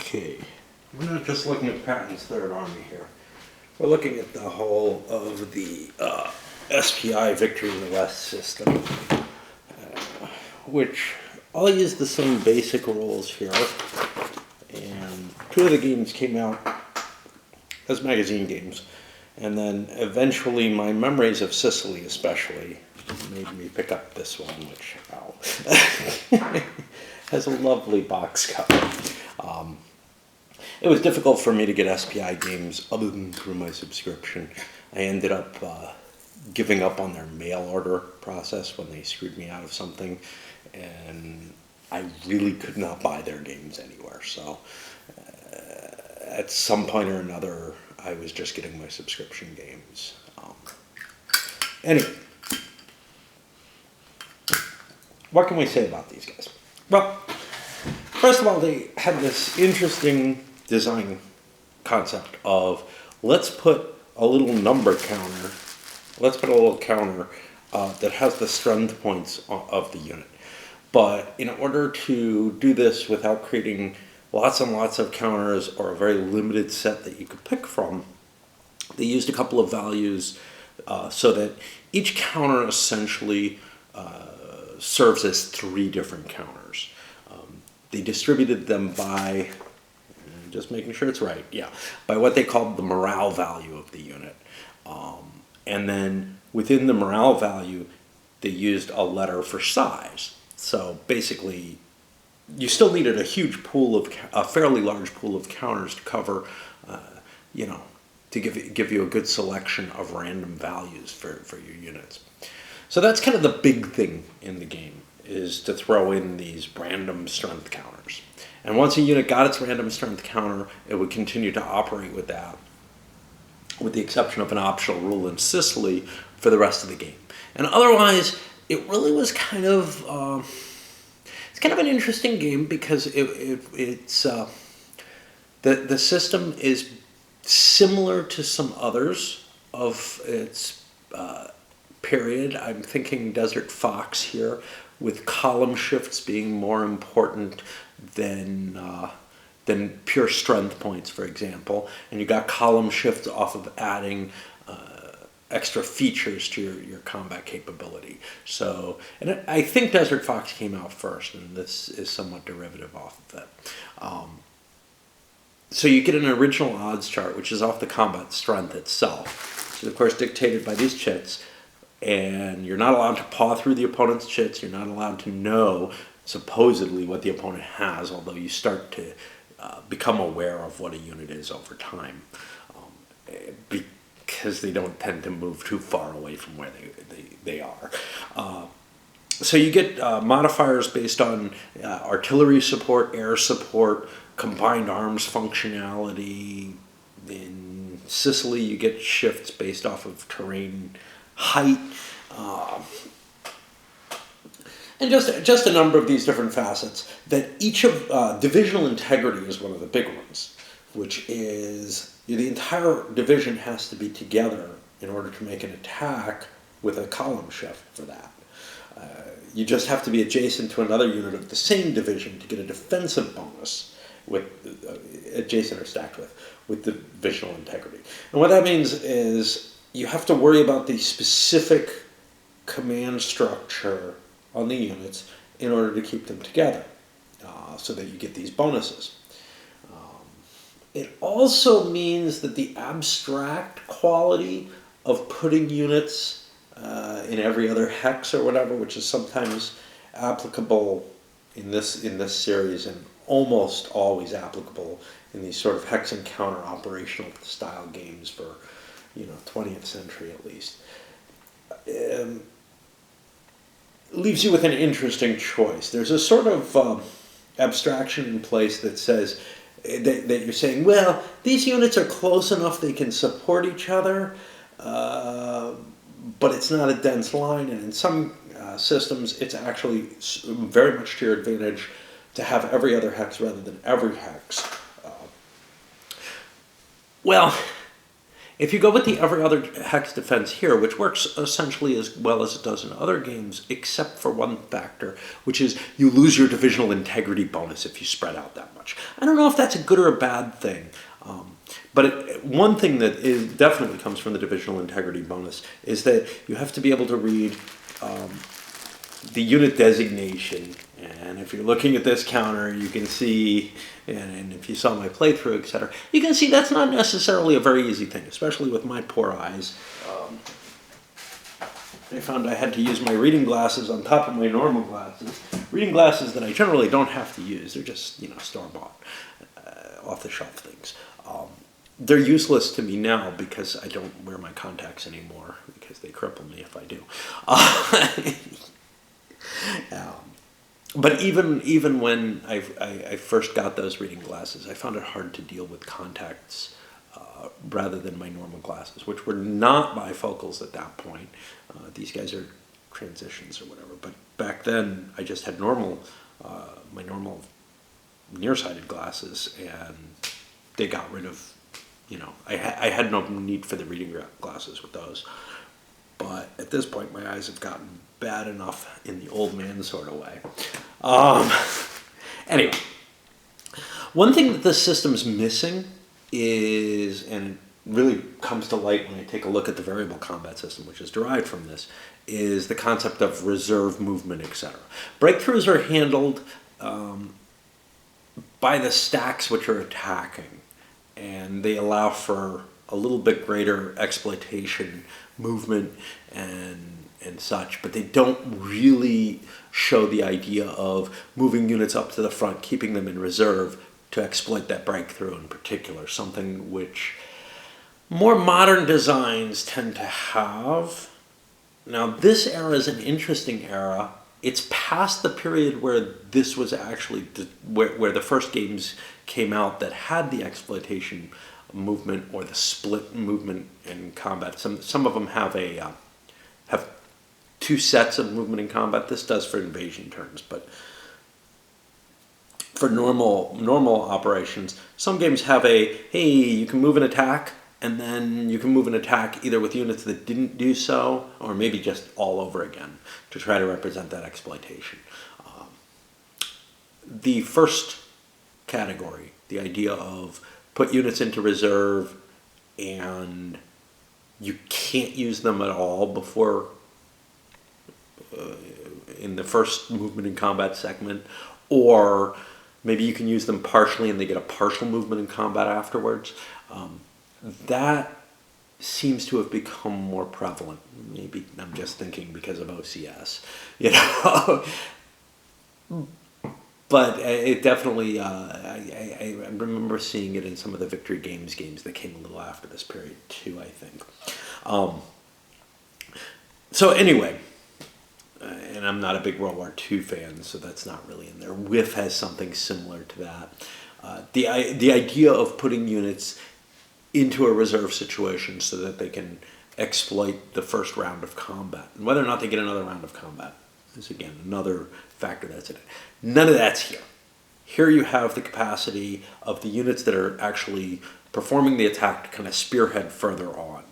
Okay, we're not just looking at Patton's Third Army here. We're looking at the whole of the SPI Victory in the West system, which all use the same basic rules here. And two of the games came out as magazine games. And then eventually my Memories of Sicily especially made me pick up this one, which has a lovely box cover. It was difficult for me to get SPI games other than through my subscription. I ended up giving up on their mail order process when they screwed me out of something, and I really could not buy their games anywhere. So at some point or another, I was just getting my subscription games. Anyway, what can we say about these guys? Well, first of all, they had this interesting design concept of let's put a little number counter, that has the strength points of the unit. But in order to do this without creating lots and lots of counters or a very limited set that you could pick from, they used a couple of values so that each counter essentially serves as three different counters. They distributed them by, just making sure it's right, by what they called the morale value of the unit. And then within the morale value, they used a letter for size. So basically, you still needed a fairly large pool of counters to cover, to give you a good selection of random values for your units. So that's kind of the big thing in the game, is to throw in these random strength counters. And once a unit got its random strength counter, it would continue to operate with that, with the exception of an optional rule in Sicily for the rest of the game. And otherwise, it really was kind of an interesting game because the system is similar to some others of its period. I'm thinking Desert Fox here, with column shifts being more important than pure strength points, for example. And you got column shifts off of adding extra features to your combat capability. So, and I think Desert Fox came out first, and this is somewhat derivative off of it. So you get an original odds chart, which is off the combat strength itself. So of course dictated by these chits, and you're not allowed to paw through the opponent's chits. You're not allowed to know supposedly what the opponent has, although you start to become aware of what a unit is over time, because they don't tend to move too far away from where they are. So you get modifiers based on artillery support, air support, combined arms functionality. In Sicily, you get shifts based off of terrain height, and just a number of these different facets. That each of divisional integrity is one of the big ones, which is the entire division has to be together in order to make an attack with a column shift for that. You just have to be adjacent to another unit of the same division to get a defensive bonus with adjacent or stacked with divisional integrity. And what that means is you have to worry about the specific command structure on the units in order to keep them together, so that you get these bonuses. It also means that the abstract quality of putting units in every other hex or whatever, which is sometimes applicable in this series and almost always applicable in these sort of hex and counter operational style games for 20th century at least, leaves you with an interesting choice. There's a sort of abstraction in place that says that you're saying, well, these units are close enough they can support each other, but it's not a dense line, and in some systems it's actually very much to your advantage to have every other hex rather than every hex. Well, If you go with the every other hex defense here, which works essentially as well as it does in other games, except for one factor, which is you lose your divisional integrity bonus if you spread out that much. I don't know if that's a good or a bad thing. But one thing that definitely comes from the divisional integrity bonus is that you have to be able to read the unit designation. And if you're looking at this counter, you can see, and if you saw my playthrough, etc., you can see that's not necessarily a very easy thing, especially with my poor eyes. I found I had to use my reading glasses on top of my normal glasses. Reading glasses that I generally don't have to use. They're just, store-bought, off-the-shelf things. They're useless to me now because I don't wear my contacts anymore because they cripple me if I do. But even when I first got those reading glasses, I found it hard to deal with contacts rather than my normal glasses, which were not bifocals at that point. These guys are transitions or whatever. But back then, I just had my normal nearsighted glasses, and they got rid of, I had no need for the reading glasses with those. But at this point, my eyes have gotten bad enough in the old man sort of way. Anyway, one thing that this system's missing is, and it really comes to light when I take a look at the variable combat system, which is derived from this, is the concept of reserve movement, etc. Breakthroughs are handled by the stacks which are attacking, and they allow for a little bit greater exploitation, movement, and such, but they don't really show the idea of moving units up to the front, keeping them in reserve to exploit that breakthrough in particular, something which more modern designs tend to have. Now, this era is an interesting era. It's past the period where this was actually, where the first games came out that had the exploitation movement or the split movement in combat. Some of them have have two sets of movement in combat. This does for invasion turns, but for normal operations, some games have hey, you can move an attack, and then you can move an attack either with units that didn't do so, or maybe just all over again to try to represent that exploitation. The first category, the idea of put units into reserve and you can't use them at all before in the first movement in combat segment, or maybe you can use them partially and they get a partial movement in combat afterwards. That seems to have become more prevalent. Maybe I'm just thinking because of OCS, But it definitely, I remember seeing it in some of the Victory games that came a little after this period too, I think. So anyway, and I'm not a big World War II fan, so that's not really in there. WIF has something similar to that. The idea of putting units into a reserve situation so that they can exploit the first round of combat. And whether or not they get another round of combat is, again, another factor that's in it. None of that's here. Here you have the capacity of the units that are actually performing the attack to kind of spearhead further on,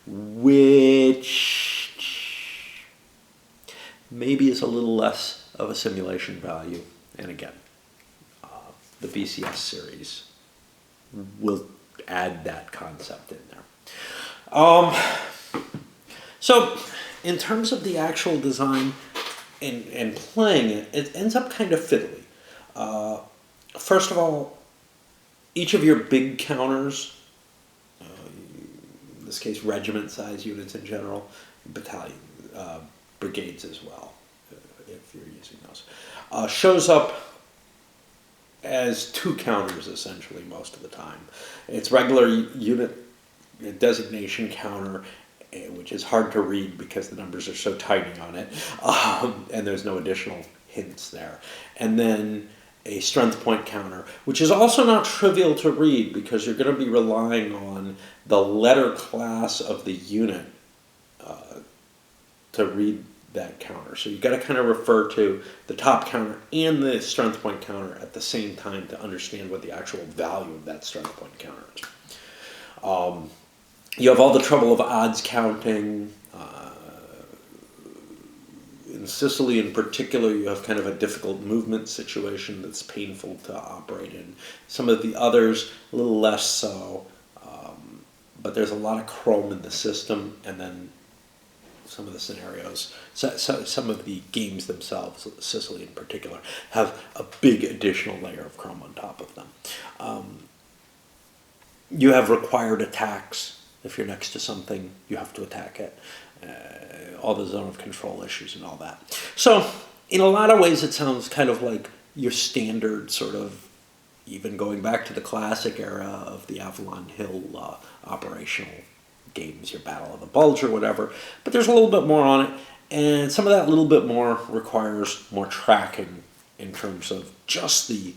which maybe is a little less of a simulation value. And again, the BCS series will add that concept in there. So in terms of the actual design and playing it, it ends up kind of fiddly. First of all, each of your big counters, in this case regiment size units in general, battalion, brigades as well, if you're using those, shows up as two counters essentially most of the time. It's regular unit designation counter, which is hard to read because the numbers are so tiny on it, and there's no additional hints there. And then a strength point counter, which is also not trivial to read because you're going to be relying on the letter class of the unit to read that counter. So you've got to kind of refer to the top counter and the strength point counter at the same time to understand what the actual value of that strength point counter is. You have all the trouble of odds counting. In Sicily in particular, you have kind of a difficult movement situation that's painful to operate in. Some of the others, a little less so, but there's a lot of chrome in the system, and then some of the scenarios, so some of the games themselves, Sicily in particular, have a big additional layer of chrome on top of them. You have required attacks. If you're next to something, you have to attack it. All the zone of control issues and all that. So, in a lot of ways, it sounds kind of like your standard sort of, even going back to the classic era of the Avalon Hill operational games, your Battle of the Bulge or whatever. But there's a little bit more on it, and some of that little bit more requires more tracking in terms of just the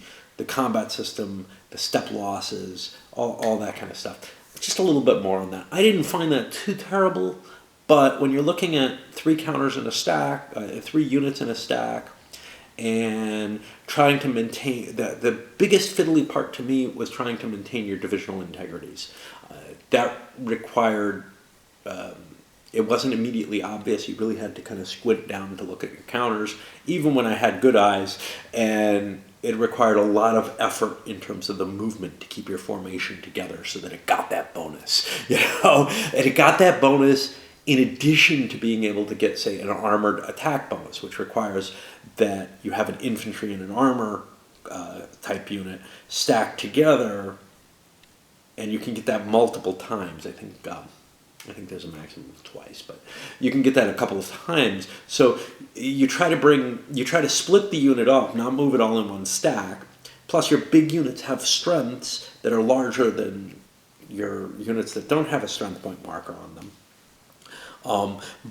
combat system, the step losses, all that kind of stuff. Just a little bit more on that. I didn't find that too terrible. But when you're looking at 3 counters in a stack, 3 units in a stack, and trying to maintain, the biggest fiddly part to me was trying to maintain your divisional integrities. That required, it wasn't immediately obvious. You really had to kind of squint down to look at your counters, even when I had good eyes, and it required a lot of effort in terms of the movement to keep your formation together so that it got that bonus, and it got that bonus in addition to being able to get, say, an armored attack bonus, which requires that you have an infantry and an armor type unit stacked together, and you can get that multiple times. I think there's a maximum of twice, but you can get that a couple of times. So you try to split the unit up, not move it all in one stack. Plus, your big units have strengths that are larger than your units that don't have a strength point marker on them.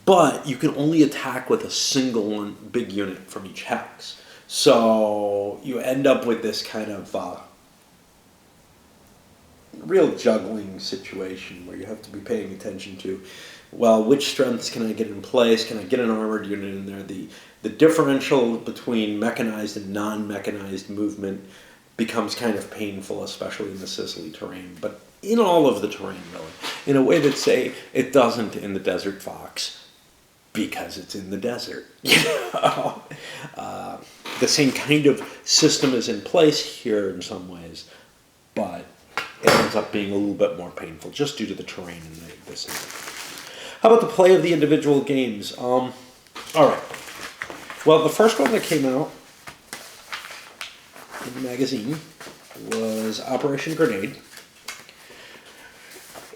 But you can only attack with a single one big unit from each hex. So you end up with this kind of real juggling situation where you have to be paying attention to, well, which strengths can I get in place? Can I get an armored unit in there? The differential between mechanized and non-mechanized movement becomes kind of painful, especially in the Sicily terrain. But in all of the terrain, really, in a way that, say, it doesn't in the Desert Fox, because it's in the desert. The same kind of system is in place here in some ways, but it ends up being a little bit more painful just due to the terrain and the system. How about the play of the individual games? All right. Well, the first one that came out in the magazine was Operation Grenade.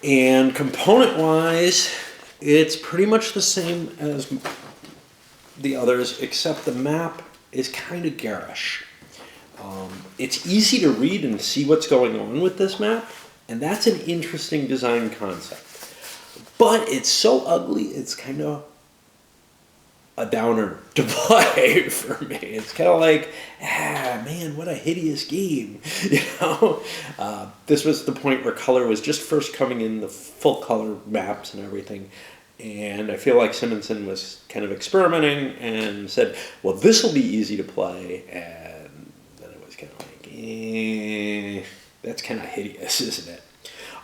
And component-wise, it's pretty much the same as the others, except the map is kind of garish. It's easy to read and see what's going on with this map, and that's an interesting design concept. But it's so ugly, it's kind of a downer to play for me. It's kind of like, man, what a hideous game. This was the point where color was just first coming in, the full color maps and everything. And I feel like Simonson was kind of experimenting and said, well, this will be easy to play. And then it was kind of like, that's kind of hideous, isn't it?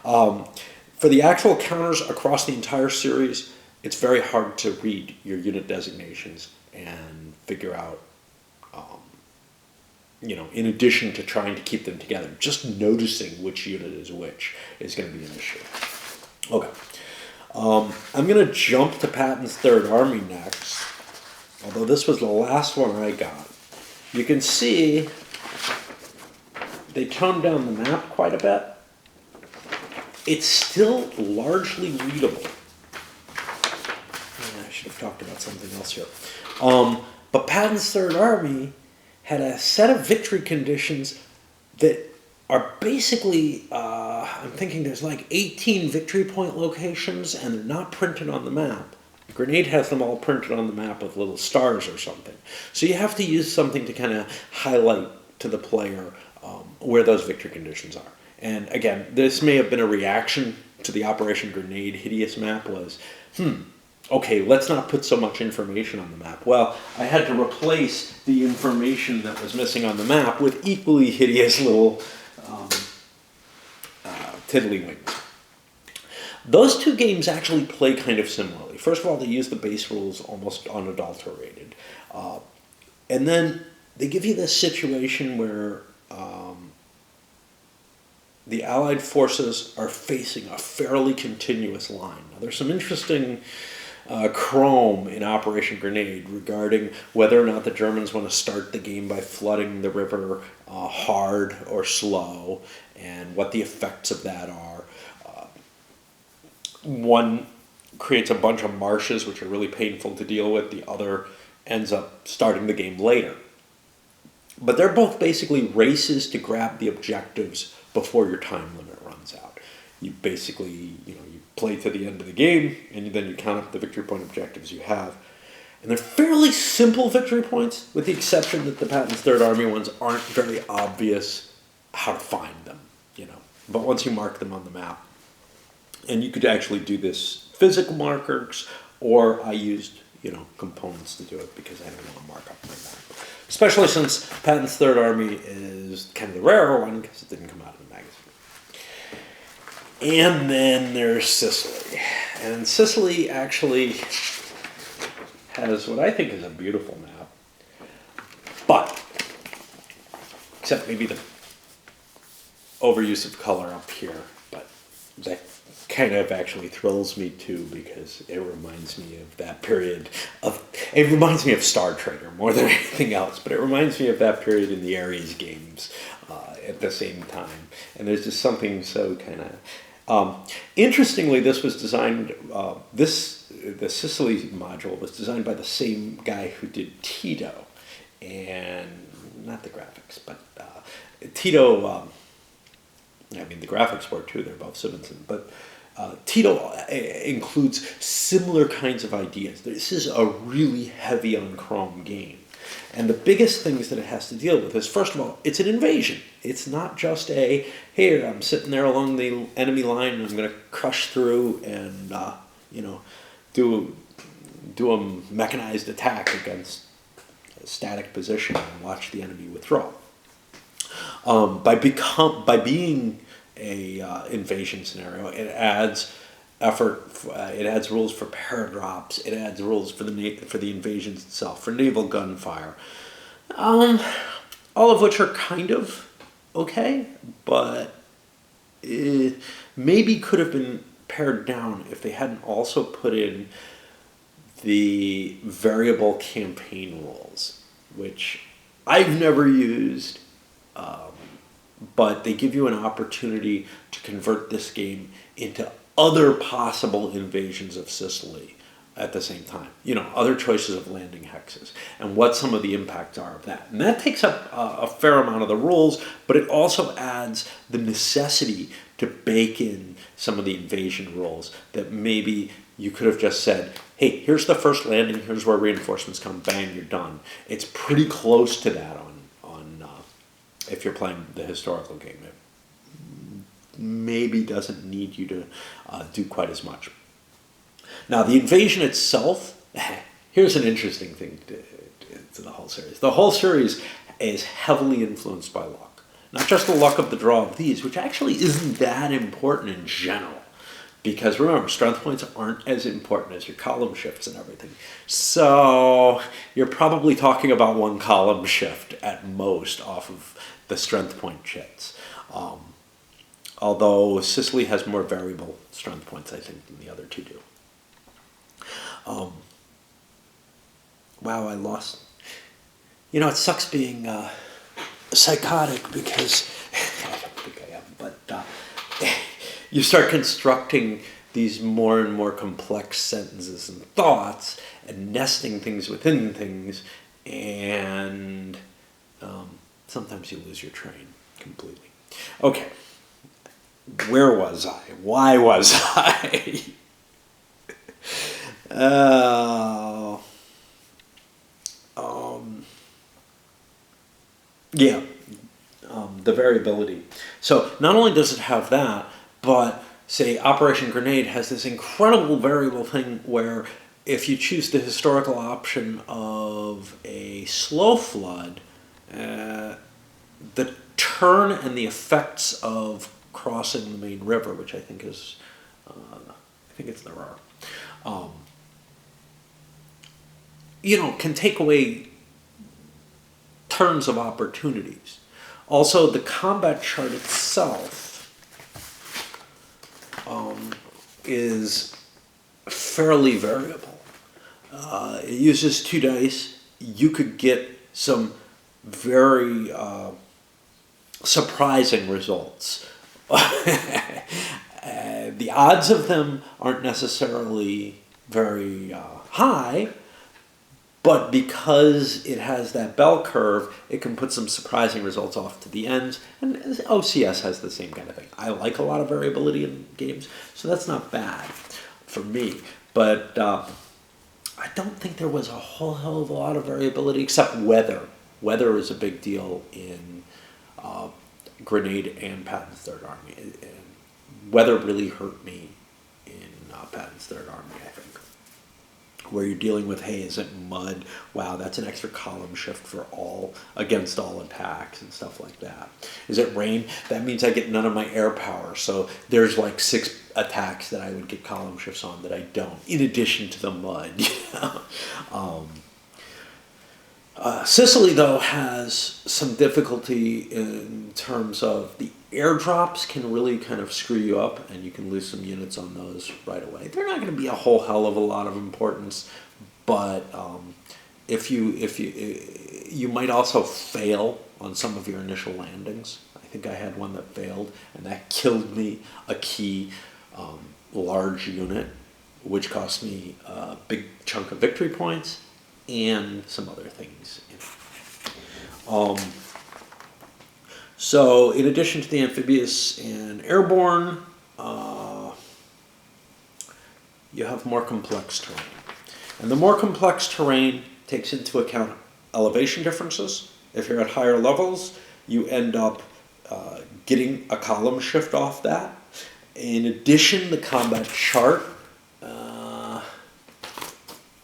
For the actual counters across the entire series, it's very hard to read your unit designations and figure out, in addition to trying to keep them together, just noticing which unit is which is going to be an issue. Okay. I'm going to jump to Patton's Third Army next, although this was the last one I got. You can see they toned down the map quite a bit. It's still largely readable. I should have talked about something else here. But Patton's Third Army had a set of victory conditions that are basically, I'm thinking there's like 18 victory point locations, and they're not printed on the map. Grenade has them all printed on the map with little stars or something. So you have to use something to kind of highlight to the player where those victory conditions are. And again, this may have been a reaction to the Operation Grenade hideous map was, okay, let's not put so much information on the map. Well, I had to replace the information that was missing on the map with equally hideous little tiddlywinks. Those two games actually play kind of similarly. First of all, they use the base rules almost unadulterated. And then they give you this situation where the Allied forces are facing a fairly continuous line. Now, there's some interesting chrome in Operation Grenade regarding whether or not the Germans want to start the game by flooding the river hard or slow, and what the effects of that are. One creates a bunch of marshes, which are really painful to deal with. The other ends up starting the game later. But they're both basically races to grab the objectives before your time limit runs out. You basically, you play to the end of the game, and then you count up the victory point objectives you have. And they're fairly simple victory points, with the exception that the Patton's Third Army ones aren't very obvious how to find them, But once you mark them on the map, and you could actually do this physical markers, or I used, components to do it because I didn't want to mark up my map. Especially since Patton's Third Army is kind of the rarer one because it didn't come out in the magazine. And then there's Sicily. And Sicily actually has what I think is a beautiful map. But, except maybe the overuse of color up here, but that kind of actually thrills me too, because it reminds me of that period it reminds me of Star Trader more than anything else, but it reminds me of that period in the Ares games at the same time. And there's just something so kind of interestingly, this was designed the Sicily module was designed by the same guy who did Tito, and not the graphics, but Tito, the graphics were too, they're both Simonson, but Tito includes similar kinds of ideas. This is a really heavy on chrome game. And the biggest things that it has to deal with is, first of all, it's an invasion. It's not just here, I'm sitting there along the enemy line and I'm going to crush through and, do a mechanized attack against a static position and watch the enemy withdraw. By being a invasion scenario, it adds effort. It adds rules for paradrops. It adds rules for the invasions itself, for naval gunfire. All of which are kind of okay, but it maybe could have been pared down if they hadn't also put in the variable campaign rules, which I've never used. But they give you an opportunity to convert this game into other possible invasions of Sicily at the same time. Other choices of landing hexes and what some of the impacts are of that. And that takes up a fair amount of the rules, but it also adds the necessity to bake in some of the invasion rules that maybe you could have just said, hey, here's the first landing, here's where reinforcements come, bang, you're done. It's pretty close to that on if you're playing the historical game. It maybe doesn't need you to do quite as much. Now, the invasion itself, here's an interesting thing to the whole series. The whole series is heavily influenced by luck. Not just the luck of the draw of these, which actually isn't that important in general. Because remember, strength points aren't as important as your column shifts and everything. So you're probably talking about one column shift at most off of the strength point chits. Although Sicily has more variable strength points, I think, than the other two do. Wow, I lost. It sucks being psychotic because I don't think I am, but you start constructing these more and more complex sentences and thoughts and nesting things within things, and sometimes you lose your train completely. Okay, where was I? Why was I? The variability. So not only does it have that, but say Operation Grenade has this incredible variable thing where if you choose the historical option of a slow flood, the turn and the effects of crossing the main river, which I think is I think it's there are, can take away turns of opportunities. Also, the combat chart itself is fairly variable. It uses 2 dice. You could get some very surprising results. The odds of them aren't necessarily very high, but because it has that bell curve, it can put some surprising results off to the ends. And OCS has the same kind of thing. I like a lot of variability in games, so that's not bad for me. But I don't think there was a whole hell of a lot of variability except weather. Weather is a big deal in Grenade and Patton's Third Army. And weather really hurt me in Patton's Third Army, I think. Where you're dealing with, hey, is it mud? Wow, that's an extra column shift for against all attacks and stuff like that. Is it rain? That means I get none of my air power. So there's like 6 attacks that I would get column shifts on that I don't, in addition to the mud. Sicily, though, has some difficulty in terms of the airdrops can really kind of screw you up, and you can lose some units on those right away. They're not going to be a whole hell of a lot of importance, but if you might also fail on some of your initial landings. I think I had one that failed, and that killed me a key large unit, which cost me a big chunk of victory points and some other things. So in addition to the amphibious and airborne, you have more complex terrain. And the more complex terrain takes into account elevation differences. If you're at higher levels, you end up getting a column shift off that. In addition, the combat chart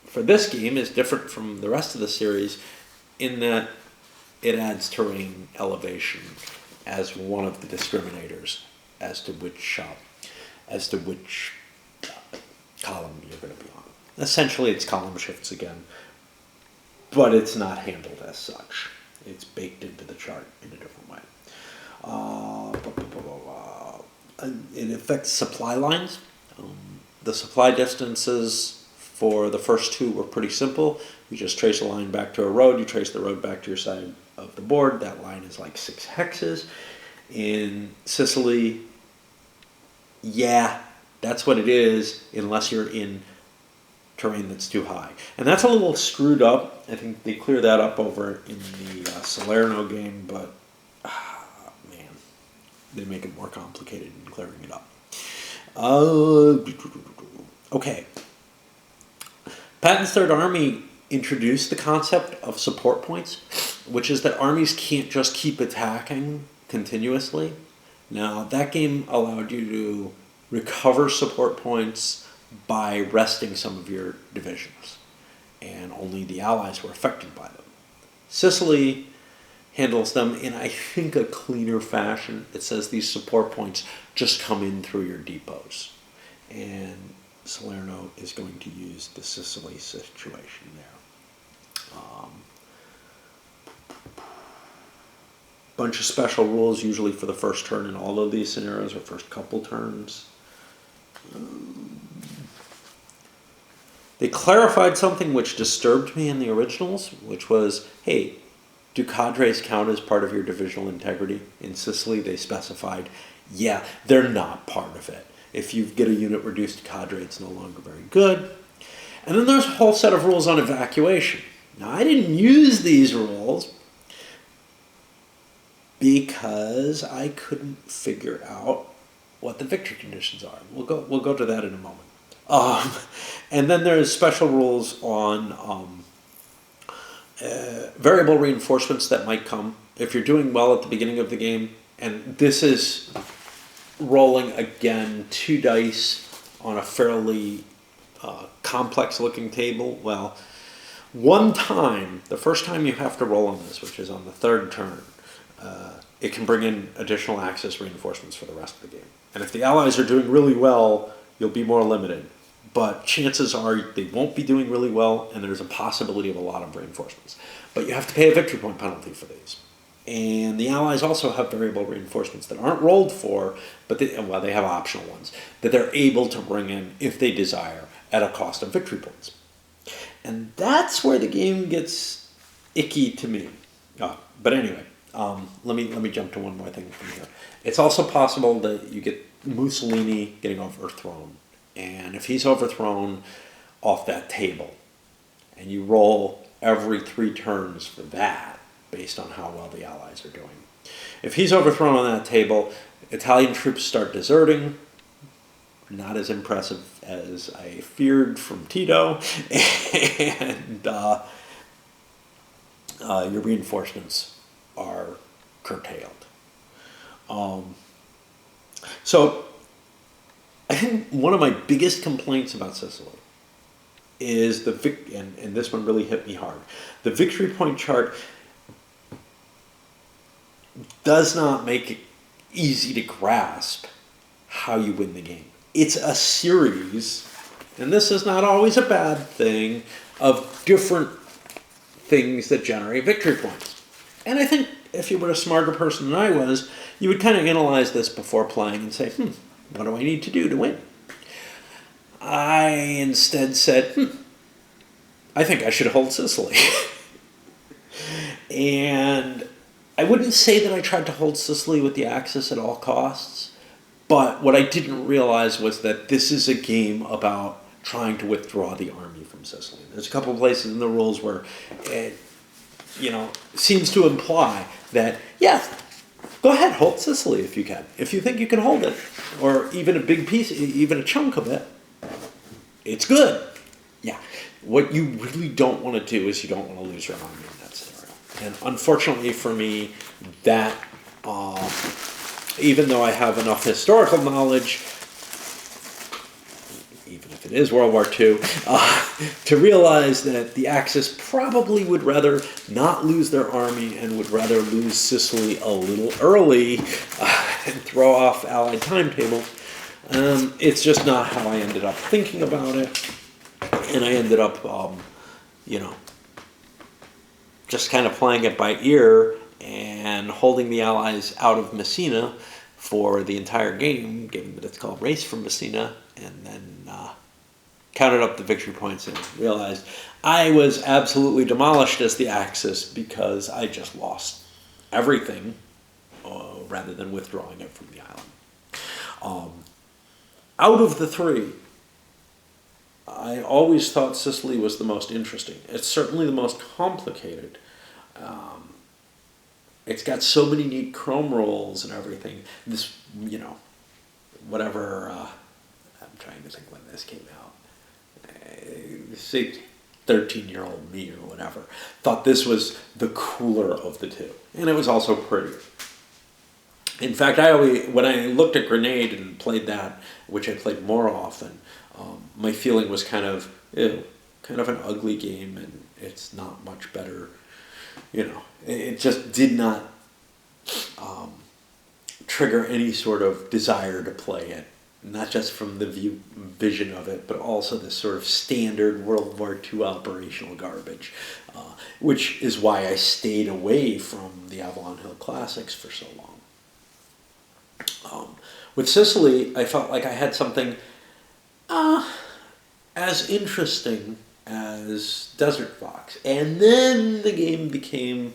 for this game is different from the rest of the series in that it adds terrain elevation as one of the discriminators as to which column you're going to be on. Essentially, it's column shifts again, but it's not handled as such. It's baked into the chart in a different way. It affects supply lines. The supply distances for the first 2 were pretty simple. You just trace a line back to a road. You trace the road back to your side of the board. That line is like 6 hexes. In Sicily, yeah, that's what it is, unless you're in terrain that's too high. And that's a little screwed up. I think they clear that up over in the Salerno game, but man, they make it more complicated in clearing it up. Okay. Patton's Third Army introduced the concept of support points, which is that armies can't just keep attacking continuously. Now, that game allowed you to recover support points by resting some of your divisions, and only the allies were affected by them. Sicily handles them in, I think, a cleaner fashion. It says these support points just come in through your depots, and Salerno is going to use the Sicily situation there. Bunch of special rules usually for the first turn in all of these scenarios, or first couple turns. They clarified something which disturbed me in the originals, which was, hey, do cadres count as part of your divisional integrity? In Sicily, they specified, yeah, they're not part of it. If you get a unit reduced to cadre, it's no longer very good. And then there's a whole set of rules on evacuation. Now, I didn't use these rules because I couldn't figure out what the victory conditions are. We'll go to that in a moment. And then there's special rules on variable reinforcements that might come if you're doing well at the beginning of the game. And this is rolling again 2 dice on a fairly complex looking table. Well, one time, the first time you have to roll on this, which is on the 3rd turn, it can bring in additional Axis reinforcements for the rest of the game. And if the allies are doing really well, you'll be more limited. But chances are they won't be doing really well, and there's a possibility of a lot of reinforcements. But you have to pay a victory point penalty for these. And the Allies also have variable reinforcements that aren't rolled for, but they have optional ones that they're able to bring in if they desire at a cost of victory points. And that's where the game gets icky to me. But anyway, let me jump to one more thing from here. It's also possible that you get Mussolini getting overthrown. And if he's overthrown off that table, and you roll every 3 turns for that, based on how well the Allies are doing. If he's overthrown on that table, Italian troops start deserting. Not as impressive as I feared from Tito. And your reinforcements are curtailed. So I think one of my biggest complaints about Sicily is and this one really hit me hard. The victory point chart does not make it easy to grasp how you win the game. It's a series, and this is not always a bad thing, of different things that generate victory points. And I think if you were a smarter person than I was, you would kind of analyze this before playing and say, what do I need to do to win? I instead said, I think I should hold Sicily. And I wouldn't say that I tried to hold Sicily with the Axis at all costs, but what I didn't realize was that this is a game about trying to withdraw the army from Sicily. There's a couple of places in the rules where it, seems to imply that, go ahead, hold Sicily if you can. If you think you can hold it, or even a big piece, even a chunk of it, it's good. Yeah. What you really don't want to do is you don't want to lose your army in that scenario. And unfortunately for me, that, even though I have enough historical knowledge, even if it is World War II, to realize that the Axis probably would rather not lose their army and would rather lose Sicily a little early and throw off Allied timetables. It's just not how I ended up thinking about it. And I ended up, just kind of playing it by ear and holding the Allies out of Messina for the entire game, given that it's called Race from Messina, and then counted up the victory points and realized I was absolutely demolished as the Axis because I just lost everything rather than withdrawing it from the island. Out of the 3, I always thought Sicily was the most interesting. It's certainly the most complicated. It's got so many neat chrome rolls and everything. This, whatever, I'm trying to think when this came out. Say 13-year-old me or whatever, thought this was the cooler of the 2. And it was also prettier. In fact, when I looked at Grenade and played that, which I played more often, my feeling was kind of an ugly game, and it's not much better. It just did not trigger any sort of desire to play it. Not just from the vision of it, but also this sort of standard World War II operational garbage, which is why I stayed away from the Avalon Hill Classics for so long. With Sicily, I felt like I had something as interesting as Desert Fox. And then the game became,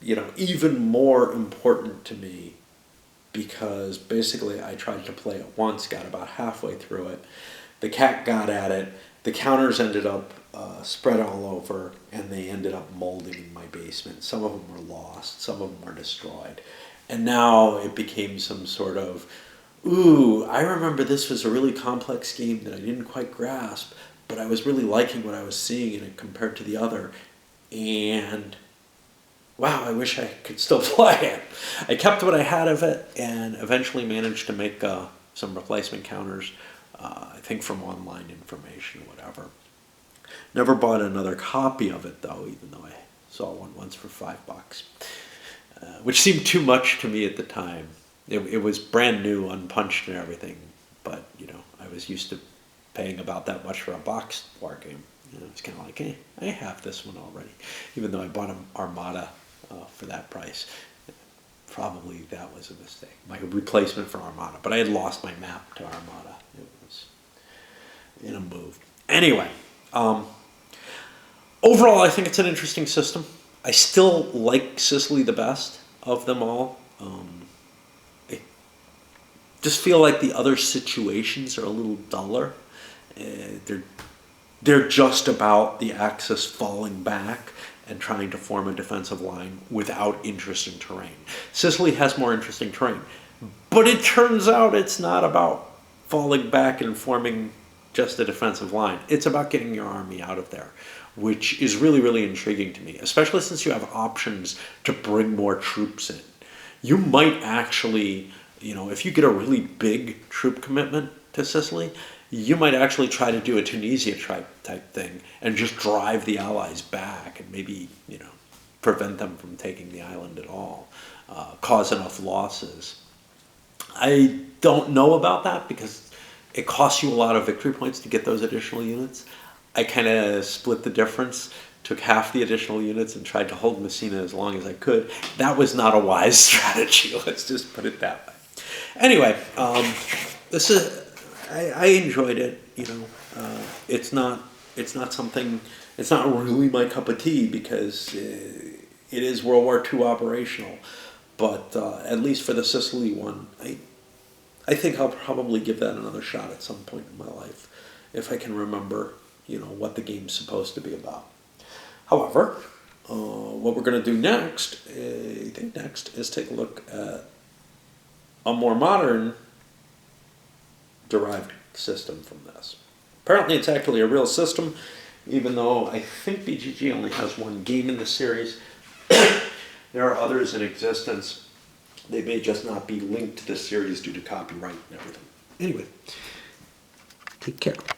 even more important to me because basically I tried to play it once, got about halfway through it. The cat got at it. The counters ended up spread all over, and they ended up molding in my basement. Some of them were lost. Some of them were destroyed. And now it became some sort of, I remember this was a really complex game that I didn't quite grasp, but I was really liking what I was seeing in it compared to the other. And wow, I wish I could still play it. I kept what I had of it and eventually managed to make some replacement counters, I think from online information or whatever. Never bought another copy of it, though, even though I saw one once for $5, which seemed too much to me at the time. It was brand new, unpunched and everything, but I was used to paying about that much for a boxed war game. It's kind of like, hey, I have this one already, even though I bought an Armada for that price. Probably that was a mistake, my replacement for Armada. But I had lost my map to Armada. It was in a move. Anyway, overall, I think it's an interesting system. I still like Sicily the best of them all. I just feel like the other situations are a little duller. They're just about the Axis falling back and trying to form a defensive line without interesting terrain. Sicily has more interesting terrain, but it turns out it's not about falling back and forming just a defensive line. It's about getting your army out of there, which is really, really intriguing to me, especially since you have options to bring more troops in. You might actually, if you get a really big troop commitment to Sicily, you might actually try to do a Tunisia type thing and just drive the Allies back and maybe, prevent them from taking the island at all, cause enough losses. I don't know about that because it costs you a lot of victory points to get those additional units. I kind of split the difference, took half the additional units and tried to hold Messina as long as I could. That was not a wise strategy, let's just put it that way. Anyway, I enjoyed it. It's not something. It's not really my cup of tea because it is World War II operational. But at least for the Sicily one, I think I'll probably give that another shot at some point in my life if I can remember, what the game's supposed to be about. However, what we're going to do next, is take a look at a more modern derived system from this. Apparently it's actually a real system, even though I think BGG only has one game in the series. There are others in existence. They may just not be linked to this series due to copyright and everything. Anyway, take care.